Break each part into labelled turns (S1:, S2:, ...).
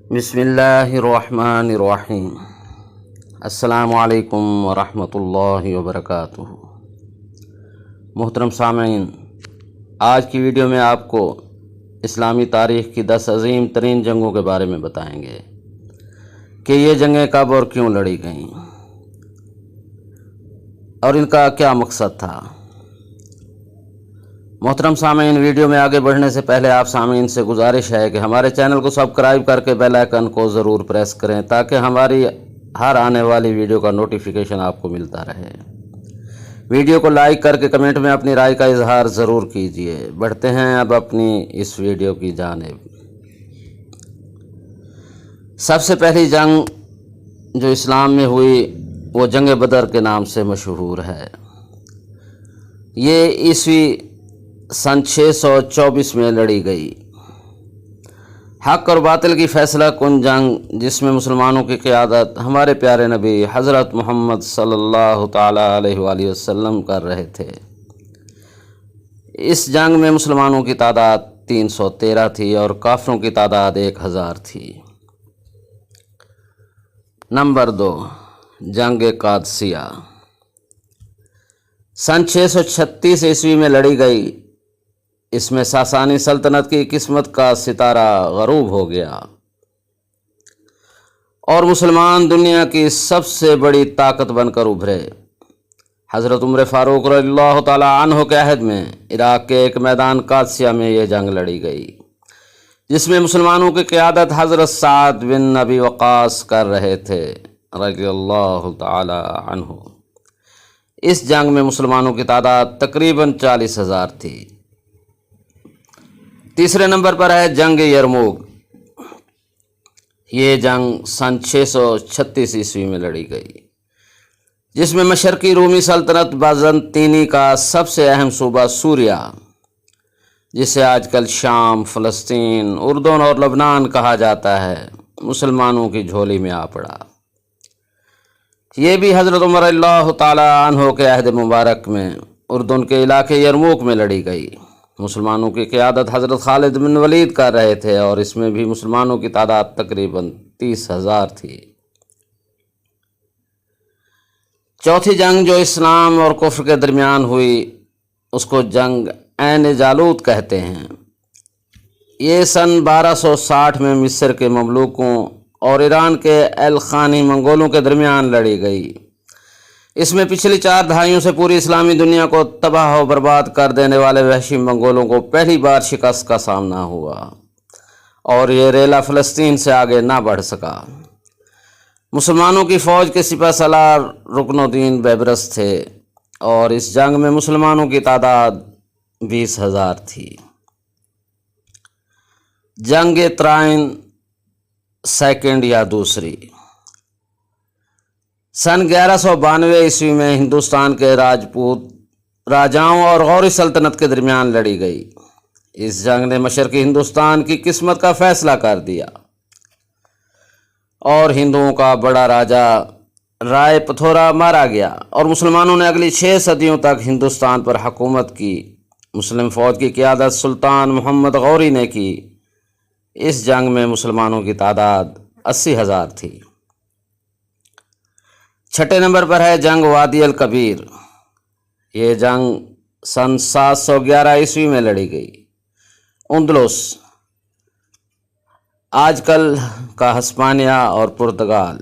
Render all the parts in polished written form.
S1: बिस्मिल्लाहिर्रहमानिर्रहीम। अस्सलामु अलैकुम वरहमतुल्लाहि वबरकातुहू। मोहतरम सामीन, आज की वीडियो में आपको इस्लामी तारीख़ की 10 अजीम तरीन जंगों के बारे में बताएंगे कि ये जंगें कब और क्यों लड़ी गईं और इनका क्या मकसद था। मोहतरम सामीन, वीडियो में आगे बढ़ने से पहले आप सामीन से गुजारिश है कि हमारे चैनल को सब्सक्राइब करके बेल आइकन को ज़रूर प्रेस करें ताकि हमारी हर आने वाली वीडियो का नोटिफिकेशन आपको मिलता रहे। वीडियो को लाइक करके कमेंट में अपनी राय का इजहार ज़रूर कीजिए। बढ़ते हैं अब अपनी इस वीडियो की जानिब। सबसे पहली जंग जो इस्लाम में हुई वो जंग बदर के नाम से मशहूर है। ये ईस्वी सन 624 में लड़ी गई। हक़ और बातिल की फ़ैसला कुन जंग जिसमें मुसलमानों की क़यादत हमारे प्यारे नबी हज़रत मोहम्मद सल्लल्लाहु ताला अलैहि वसल्लम कर रहे थे। इस जंग में मुसलमानों की तादाद 313 थी और काफ़िरों की तादाद 1000 थी। नंबर 2, जंग कादसिया सन 636 ईस्वी में लड़ी गई। इसमें सासानी सल्तनत की किस्मत का सितारा गरूब हो गया और मुसलमान दुनिया की सबसे बड़ी ताकत बनकर उभरे। हज़रत उमर फ़ारूक रज़ियल्लाहु ताला अन्हु के अहद में इराक़ के एक मैदान कादसिया में ये जंग लड़ी गई, जिसमें मुसलमानों की क़यादत हज़रत साद बिन अबी वक़ास कर रहे थे रज़ियल्लाहु ताला अन्हु। इस जंग में मुसलमानों की तादाद तकरीबन 40,000 थी। तीसरे नंबर पर है जंग यरमूक। ये जंग सन 636 ईस्वी में लड़ी गई, जिसमें मशरकी रूमी सल्तनत बाज़ंतीनी का सबसे अहम सूबा सूरिया, जिसे आजकल शाम, फ़लस्तीन, उर्दन और लबनान कहा जाता है, मुसलमानों की झोली में आ पड़ा। ये भी हज़रत उमर रज़ियल्लाहु ताला अन्हु के अहद मुबारक में उर्दन के इलाके यरमूक में लड़ी गई। मुसलमानों की क़यादत हज़रत खालिद बिन वलीद कर रहे थे और इसमें भी मुसलमानों की तादाद तकरीबन 30,000 थी। चौथी जंग जो इस्लाम और कुफ्र के दरमियान हुई उसको जंग ऐन जालूत कहते हैं। ये सन 1260 में मिस्र के ममलूकों और ईरान के एल-खानी मंगोलों के दरमियान लड़ी गई। इसमें पिछली 4 दहाइयों से पूरी इस्लामी दुनिया को तबाह और बर्बाद कर देने वाले वहशी मंगोलों को पहली बार शिकस्त का सामना हुआ और ये रेला फ़लस्तीन से आगे ना बढ़ सका। मुसलमानों की फ़ौज के सिपह सलार रुकनुद्दीन बैबरस थे और इस जंग में मुसलमानों की तादाद 20,000 थी। जंग तराइन सेकंड या दूसरी सन 1192 ईस्वी में हिंदुस्तान के राजपूत राजाओं और गौरी सल्तनत के दरमियान लड़ी गई। इस जंग ने मशरकी हिंदुस्तान की किस्मत का फैसला कर दिया और हिंदुओं का बड़ा राजा राय पथोरा मारा गया और मुसलमानों ने अगली 6 सदियों तक हिंदुस्तान पर हुकूमत की। मुस्लिम फ़ौज की क़यादत सुल्तान मोहम्मद गौरी ने की। इस जंग में मुसलमानों की तादाद 80,000 थी। छठे नंबर पर है जंग वादी अल कबीर। ये जंग सन 711 ईस्वी में लड़ी गई। उंदलुस, आजकल का हस्पानिया और पुर्तगाल,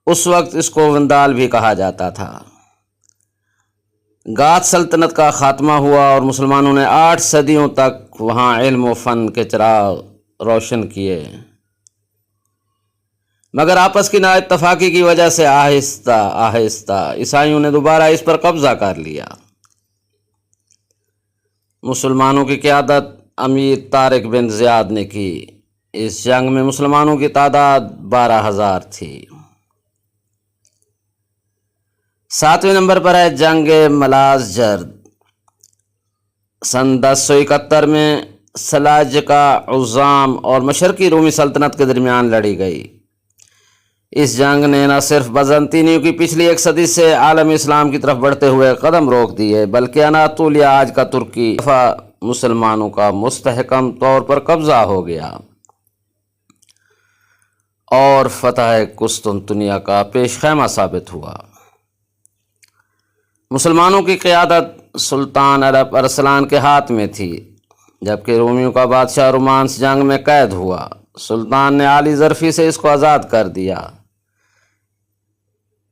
S1: उस वक्त इसको वंदाल भी कहा जाता था। गाद सल्तनत का ख़ात्मा हुआ और मुसलमानों ने 8 सदियों तक वहाँ इल्म व फ़न के चिराग रोशन किए, मगर आपस की नाइत्तफ़ाक़ी की वजह से आहिस्ता आहिस्ता ईसाइयों ने दोबारा इस पर कब्ज़ा कर लिया। मुसलमानों की क़यादत अमीर तारिक बिन ज़ियाद ने की। इस जंग में मुसलमानों की तादाद 12,000 थी। 7वें नंबर पर है जंग मलाज़ जर्द। सन 1071 में सलाजका, उज़्ज़ाम और मशरकी रूमी सल्तनत के दरमियान लड़ी गई। इस जंग ने न सिर्फ बाज़ंतीनियों की पिछली 1 सदी से आलम इस्लाम की तरफ बढ़ते हुए कदम रोक दिए, बल्कि अनातोलिया आज का तुर्की मुसलमानों का मुस्तहकम तौर पर कब्ज़ा हो गया। اور فتح قسطنطنیہ کا پیش خیمہ ثابت ہوا۔ مسلمانوں کی قیادت سلطان ارسلان کے ہاتھ میں تھی، جبکہ رومیوں کا بادشاہ رومانس جنگ میں قید ہوا۔ سلطان نے عالی ظرفی سے اس کو آزاد کر دیا۔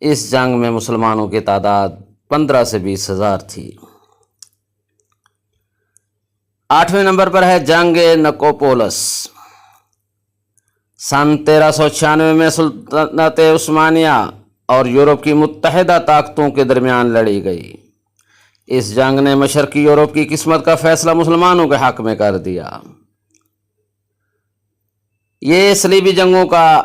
S1: اس جنگ میں مسلمانوں کی تعداد 15 سے 20 ہزار تھی۔ 8ویں نمبر پر ہے جنگ نکوپولس۔ سن 1396 میں سلطنت عثمانیہ اور یورپ کی متحدہ طاقتوں کے درمیان لڑی گئی۔ اس جنگ نے مشرقی یورپ کی قسمت کا فیصلہ مسلمانوں کے حق میں کر دیا۔ یہ صلیبی جنگوں کا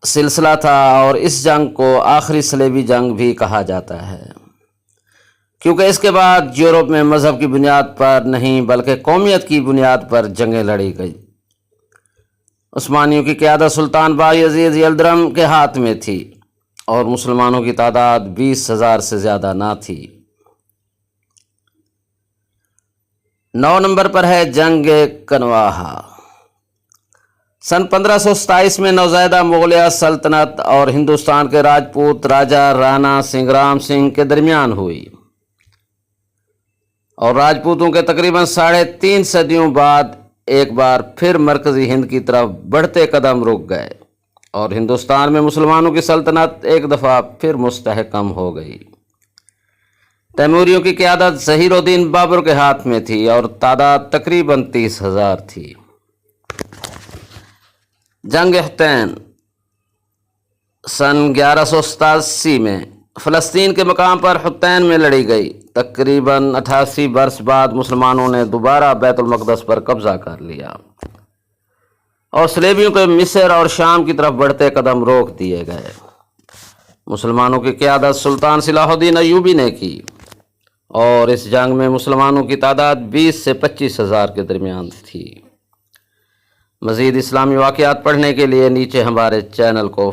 S1: سلسلہ تھا اور اس جنگ کو آخری صلیبی جنگ بھی کہا جاتا ہے، کیونکہ اس کے بعد یورپ میں مذہب کی بنیاد پر نہیں بلکہ قومیت کی بنیاد پر جنگیں لڑی گئی۔ عثمانیوں کی قیادت سلطان بایزید یلدرم کے ہاتھ میں تھی اور مسلمانوں کی تعداد 20,000 سے زیادہ نہ تھی۔ 9 نمبر پر ہے جنگ کنواہا۔ سن 1527 میں نوزائیدہ مغلیہ سلطنت اور ہندوستان کے راجپوت راجہ رانا سنگرام سنگھ کے درمیان ہوئی، اور راجپوتوں کے تقریباً 3.5 صدیوں بعد ایک بار پھر مرکزی ہند کی طرف بڑھتے قدم رک گئے اور ہندوستان میں مسلمانوں کی سلطنت ایک دفعہ پھر مستحکم ہو گئی۔ تیموریوں کی قیادت ظہیر الدین بابر کے ہاتھ میں تھی اور تعداد تقریباً 30,000 تھی۔ جنگ حطین سن 1187 میں فلسطین کے مقام پر حطین میں لڑی گئی۔ تقریباً 88 برس بعد مسلمانوں نے دوبارہ بیت المقدس پر قبضہ کر لیا اور صلیبیوں کے مصر اور شام کی طرف بڑھتے قدم روک دیے گئے۔ مسلمانوں کی قیادت سلطان صلاح الدین ایوبی نے کی اور اس جنگ میں مسلمانوں کی تعداد 20 سے 25 ہزار کے درمیان تھی۔ مزید اسلامی واقعات پڑھنے کے لیے نیچے ہمارے چینل کو